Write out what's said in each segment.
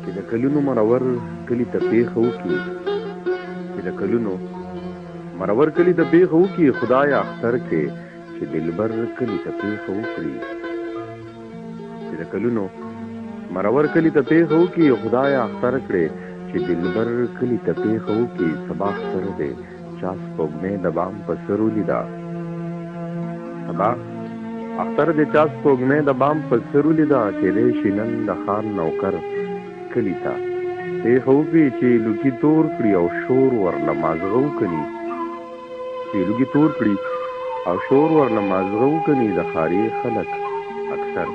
چې د کلونو مرور کلي ته پیښه وکړي چې د کلونو مرور کلي ته پیښه وکړي خدای اختر کې چې دلبر کلي ته پیښه وکړي چې د کلونو مرور کلي ته پیښه وکړي خدای اختر کړي چې دلبر کلي ته پیښه وکړي سبا اختر دی چا سپوږمۍ د بام په سر ولیده سبا اختر د چا سپوږمۍ د بام په سر ولیده چې دی شي نن د خان نوکر کلي ته پیښه وکړي چې لوګي تور کړي او شور ورنه مازغه وکړي چې لوګي تور کړي او شور ورنه مازغه وکړي د ښاري خلک اکثر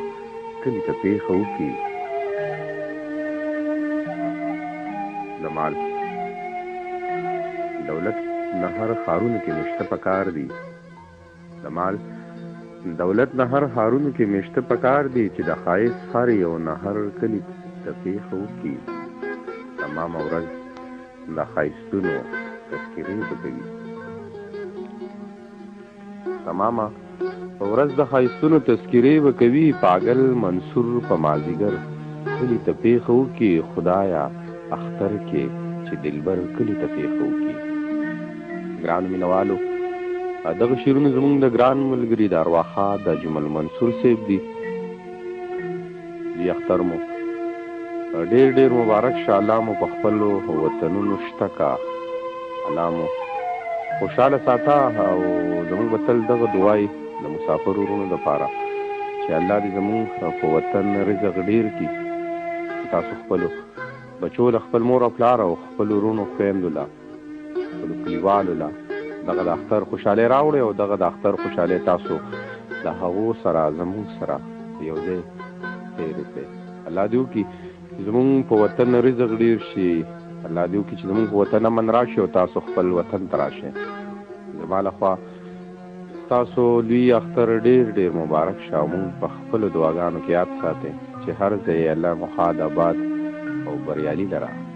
کلي ته پیښه وکړي د مال دولت نه هر ښارونو کې مشته پکار دي د مال دولت نه هر ښارونو کې مشته پکار دي چې د ښایست هر یو نه هر کلي ته پیښه وکړي تمامه ورځ د ښایستونو تذکرې به کوي تمامه ورځ د ښایستونو تذکرې به کوي پاگل منصور په مازدیګر کلي ته پیښه وکړي خدایا اختر کې چې دلبر کلي ته پیښه وکړي ګران مینوالو دغه شعرونه زموږ د ګران ملګري د ارواښاد د جمل منصور صاحب دي اختر مو ډېر ډېر مبارک شه الله مو په خپلو وطنونو شته کا الله مو خوشحاله ساته او زموږ به تل دغه دعای د مسافر ورونو دپاره چې الله دې زموږ په وطن رزق ډېر کړي تاسو خپلو بچو له خپل مور او پلار او خپلو ورونو خویندو له خپلو کلیوالو له دغه د اختر خوشحالۍ راوړئ او دغه د اختر خوشحالۍ تاسو د هغو سره زموږ سره یو ځای تېرې کړئ الله دې وکړي چې زموږ په وطن رزق ډېر شي الله دې وکړي چې زموږ په وطن امن راشي او تاسو خپل وطن ته راشئ زما لخوا تاسو لوی اختر ډېر ډېر مبارک شه او موږ په خپلو دعاګانو کې یاد ساتئ چې هر ځای الله مو ښاد آباد او بریالي لره